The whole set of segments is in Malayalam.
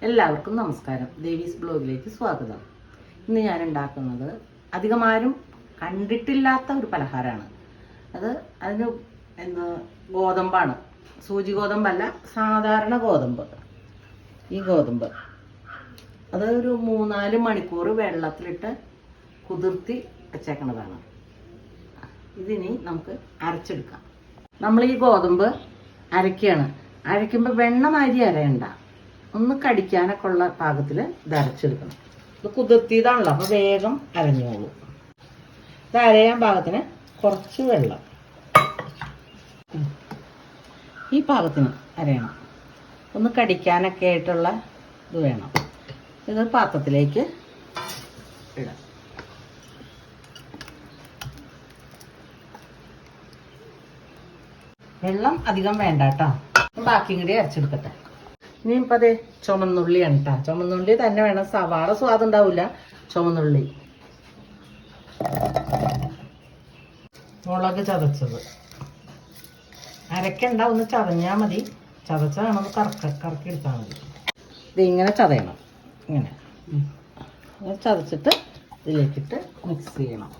എല്ലാവർക്കും നമസ്കാരം. ദേവീസ് ബ്ലോഗിലേക്ക് സ്വാഗതം. ഇന്ന് ഞാൻ ഉണ്ടാക്കുന്നത് അധികമാരും കണ്ടിട്ടില്ലാത്ത ഒരു പലഹാരമാണ്. അതിന് ഗോതമ്പാണ്. സൂചി ഗോതമ്പല്ല, സാധാരണ ഗോതമ്പ്. ഈ ഗോതമ്പ് അത് ഒരു 3-4 മണിക്കൂർ വെള്ളത്തിലിട്ട് കുതിർത്തി വെച്ചേക്കണതാണ്. ഇതിനി നമുക്ക് അരച്ചെടുക്കാം. നമ്മൾ ഈ ഗോതമ്പ് അരയ്ക്കുമ്പോൾ വെണ്ണ മാതിരി അരയണ്ട, ഒന്ന് കടിക്കാനൊക്കെ ഉള്ള പാകത്തിൽ ഇത് അരച്ചെടുക്കണം. ഇത് കുതിർത്തിയതാണല്ലോ, അപ്പോൾ വേഗം അരഞ്ഞോളൂ. ഇത് അരയാൻ പാകത്തിന് കുറച്ച് വെള്ളം, ഈ പാകത്തിന് അരയണം. ഒന്ന് കടിക്കാനൊക്കെ ആയിട്ടുള്ള ഇത് വേണം. ഇത് പാത്രത്തിലേക്ക് ഇടാം. വെള്ളം അധികം വേണ്ട കേട്ടോ. ബാക്കി കൂടി അരച്ചെടുക്കട്ടെ. ഇനിയിപ്പോൾ അതെ ചുമന്നുള്ളിയാണ് കേട്ടോ. ചുമന്നുള്ളി തന്നെ വേണം, സവാള സ്വാദം ഉണ്ടാവില്ല. ചുമന്നുള്ളി, മുളക് ചതച്ചത്, അരക്കണ്ട, ഒന്ന് ചതഞ്ഞാൽ മതി. ചതച്ചാണത് കറക്കി എടുത്താൽ മതി. ഇതിങ്ങനെ ചതയണം, ഇങ്ങനെ ചതച്ചിട്ട് ഇതിലേക്കിട്ട് മിക്സ് ചെയ്യണം.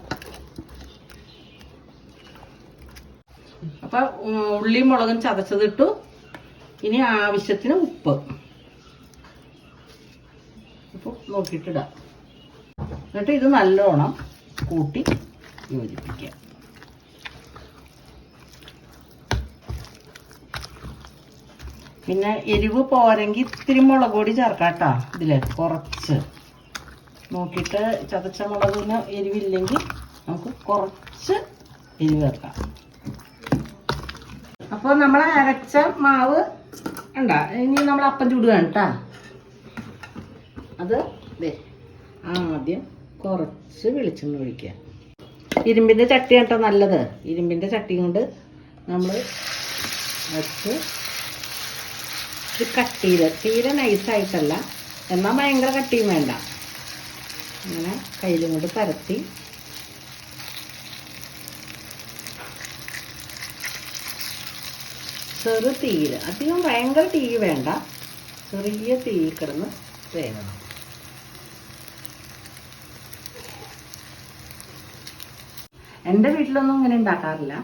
അപ്പം ഉള്ളിയും മുളകും ചതച്ചതിട്ടു. ഇനി ആവശ്യത്തിന് ഉപ്പ് നോക്കിയിട്ടിടാം. എന്നിട്ട് ഇത് നല്ലോണം കൂട്ടി യോജിപ്പിക്കുക. പിന്നെ എരിവ് പോരെങ്കിൽ ഇത്തിരി മുളക് പൊടി ചേർക്കാം കേട്ടോ. ഇതിൽ കുറച്ച് നോക്കിയിട്ട്, ചതച്ച മുളകിന് എരിവില്ലെങ്കിൽ നമുക്ക് കുറച്ച് എരിവ് ചേർക്കാം. അപ്പോൾ നമ്മൾ അരച്ച മാവ് ഉണ്ടാ, ഇനി നമ്മൾ അപ്പം ചൂടുകയാണ് കേട്ടോ. അത് ആദ്യം കുറച്ച് വെളിച്ചെണ്ണ ഒഴിക്കുക. ഇരുമ്പിൻ്റെ ചട്ടി കേട്ടോ നല്ലത്. ഇരുമ്പിൻ്റെ ചട്ടി കൊണ്ട് നമ്മൾ വെച്ച് ഇത് കട്ടിയിൽ, തീരെ നൈസായിട്ടല്ല, എന്നാൽ ഭയങ്കര കട്ടിയും വേണ്ട. ഇങ്ങനെ കയ്യിലും കൊണ്ട് പരത്തി ചെറു തീയിൽ, അധികം ഭയങ്കര തീ വേണ്ട, ചെറിയ തീ കിടന്ന് വേകണം. എൻ്റെ വീട്ടിലൊന്നും ഇങ്ങനെ ഉണ്ടാക്കാറില്ല.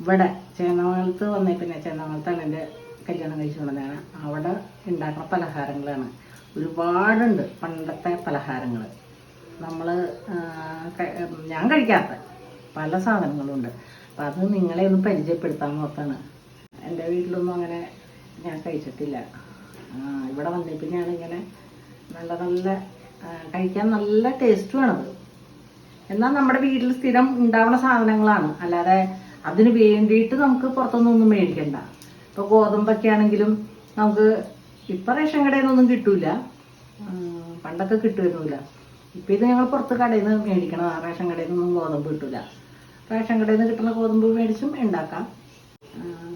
ഇവിടെ ചേന്നമംഗലത്ത് വന്നേ, പിന്നെ ചേന്നമംഗലത്താണ് എൻ്റെ കല്യാണം കഴിച്ചു കൊണ്ടതാണ്. അവിടെ ഉണ്ടാക്കുന്ന പലഹാരങ്ങളാണ് ഒരുപാടുണ്ട്. പണ്ടത്തെ പലഹാരങ്ങൾ ഞാൻ കഴിക്കാത്ത പല സാധനങ്ങളുണ്ട്. അപ്പം അത് നിങ്ങളെ ഒന്ന് പരിചയപ്പെടുത്താൻ നോക്കാണ്. എൻ്റെ വീട്ടിലൊന്നും അങ്ങനെ ഞാൻ കഴിച്ചിട്ടില്ല. ഇവിടെ വന്നപ്പോൾ ഞാനിങ്ങനെ നല്ല കഴിക്കാൻ നല്ല ടേസ്റ്റുമാണത്. എന്നാൽ നമ്മുടെ വീട്ടിൽ സ്ഥിരം ഉണ്ടാവുന്ന സാധനങ്ങളാണ്, അല്ലാതെ അതിന് വേണ്ടിയിട്ട് നമുക്ക് പുറത്തുനിന്നൊന്നും മേടിക്കണ്ട. ഇപ്പോൾ ഗോതമ്പൊക്കെ ആണെങ്കിലും നമുക്ക് ഇപ്പം റേഷൻ കടയിൽ നിന്നൊന്നും കിട്ടൂല. പണ്ടൊക്കെ കിട്ടുമായിരുന്നില്ല. ഇപ്പം ഇത് ഞങ്ങൾ പുറത്ത് കടയിൽ നിന്ന് മേടിക്കണം. റേഷൻ കടയിൽ നിന്നൊന്നും ഗോതമ്പ് കിട്ടില്ല. റേഷൻ കടയിൽ നിന്ന് കിട്ടുന്ന ഗോതമ്പ് മേടിച്ചും ഉണ്ടാക്കാം.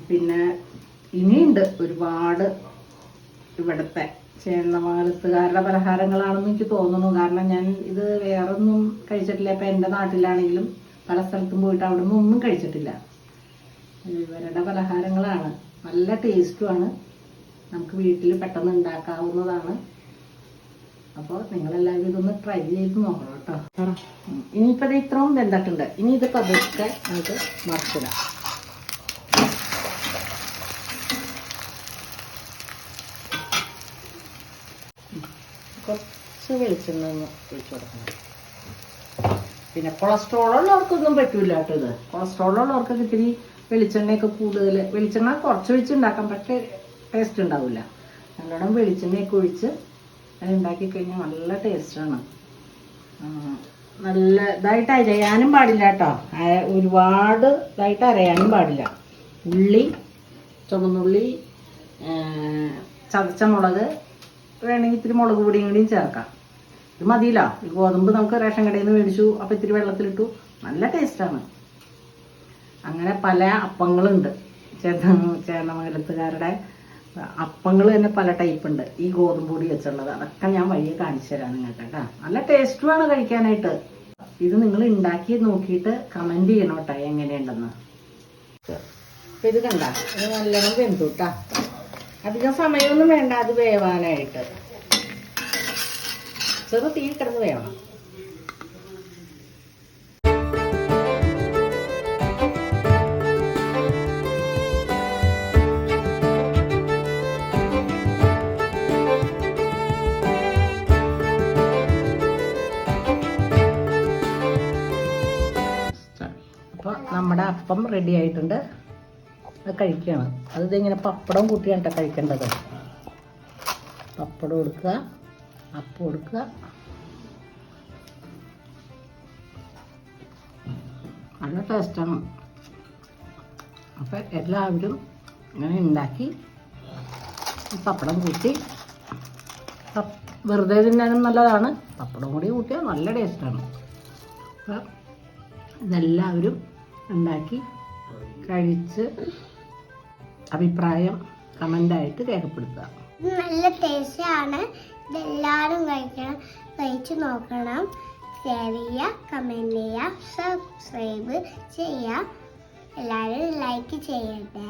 പിന്നെ ഇനിയുണ്ട് ഒരുപാട് ഇവിടുത്തെ ചേന്നമംഗലത്തുകാരുടെ പലഹാരങ്ങളാണെന്ന് എനിക്ക് തോന്നുന്നു. കാരണം ഞാൻ ഇത് വേറൊന്നും കഴിച്ചിട്ടില്ല. ഇപ്പം എൻ്റെ നാട്ടിലാണെങ്കിലും പല സ്ഥലത്തും പോയിട്ട് അവിടെ നിന്നും ഒന്നും കഴിച്ചിട്ടില്ല. ഇവരുടെ പലഹാരങ്ങളാണ്, നല്ല ടേസ്റ്റുമാണ്, നമുക്ക് വീട്ടിൽ പെട്ടെന്ന് ഉണ്ടാക്കാവുന്നതാണ്. അപ്പോൾ നിങ്ങളെല്ലാവരും ഇതൊന്ന് ട്രൈ ചെയ്ത് നോക്കണം കേട്ടോ. ഇനിയിപ്പോൾ ഇത് ഇത്രയും വെന്തിട്ടുണ്ട്. ഇനി ഇത് പതുക്കെ നമുക്ക് മറച്ചിടാം. കുറച്ച് വെളിച്ചെണ്ണ ഒന്ന് ഒഴിച്ചു കൊടുക്കണം. പിന്നെ കൊളസ്ട്രോൾ ഉള്ളവർക്കൊന്നും പറ്റൂല കേട്ടോ. ഇത് കൊളസ്ട്രോൾ ഉള്ളവർക്കൊക്കെ ഇത്തിരി വെളിച്ചെണ്ണയൊക്കെ കൂടുതൽ, വെളിച്ചെണ്ണ കുറച്ച് ഒഴിച്ച് ഉണ്ടാക്കാം, പക്ഷേ ടേസ്റ്റ് ഉണ്ടാവില്ല. നല്ലോണം വെളിച്ചെണ്ണയൊക്കെ ഒഴിച്ച് അത് ഉണ്ടാക്കി കഴിഞ്ഞാൽ നല്ല ടേസ്റ്റാണ്. നല്ല ഇതായിട്ട് അരയാനും പാടില്ല കേട്ടോ. ഒരുപാട് ഇതായിട്ട് അരയാനും പാടില്ല. ഉള്ളി, ചുവന്നുള്ളി, ചതച്ച മുളക്, വേണമെങ്കിൽ ഇത്തിരി മുളക് പൊടിയും കൂടിയും ചേർക്കാം. ഇത് മതിയില്ല. ഈ ഗോതമ്പ് നമുക്ക് റേഷൻ കടയിൽ നിന്ന് മേടിച്ചു, അപ്പോൾ ഇത്തിരി വെള്ളത്തിലിട്ടു, നല്ല ടേസ്റ്റാണ്. അങ്ങനെ പല അപ്പങ്ങളുണ്ട്. ചേന്നമംഗലത്തുകാരുടെ അപ്പങ്ങൾ തന്നെ പല ടൈപ്പ് ഉണ്ട്. ഈ ഗോതമ്പ് പൊടി വെച്ചുള്ളത്, അതൊക്കെ ഞാൻ വഴിയെ കാണിച്ചു തരാം നിങ്ങൾക്ക് കേട്ടോ. നല്ല ടേസ്റ്റുമാണ് കഴിക്കാനായിട്ട്. ഇത് നിങ്ങൾ ഉണ്ടാക്കി നോക്കിയിട്ട് കമൻറ്റ് ചെയ്യണം കേട്ടോ എങ്ങനെയുണ്ടെന്ന്. ഇത് കണ്ട, ഇത് നല്ലോണം വെന്തു കേട്ടോ. അധികം സമയമൊന്നും വേണ്ട അത് വേവാനായിട്ട്. ചെറു തീ കിടന്ന് വേണം. അപ്പോൾ നമ്മുടെ അപ്പം റെഡി ആയിട്ടുണ്ട്. അത് കഴിക്കുകയാണ്. അത് ഇങ്ങനെ പപ്പടം കൂട്ടിയാണ് കേട്ടോ കഴിക്കേണ്ടത്. പപ്പടം കൊടുക്കുക, അപ്പം കൊടുക്കുക. നല്ല ടേസ്റ്റാണ്. അപ്പം എല്ലാവരും ഇങ്ങനെ ഉണ്ടാക്കി പപ്പടം കൂട്ടി, വെറുതെ തിന്നാനും നല്ലതാണ്. പപ്പടം കൂടി കൂട്ടിയാൽ നല്ല ടേസ്റ്റാണ്. അപ്പം ഇതെല്ലാവരും ഉണ്ടാക്കി കഴിച്ച് അഭിപ്രായം കമൻ്റായിട്ട് രേഖപ്പെടുത്തുക. നല്ല ടേസ്റ്റാണ്. ഇതെല്ലാവരും കഴിച്ചു നോക്കണം. ഷെയർ ചെയ്യുക, കമൻറ്റ് ചെയ്യുക, സബ്സ്ക്രൈബ് ചെയ്യുക. എല്ലാവരും ലൈക്ക് ചെയ്യട്ടെ.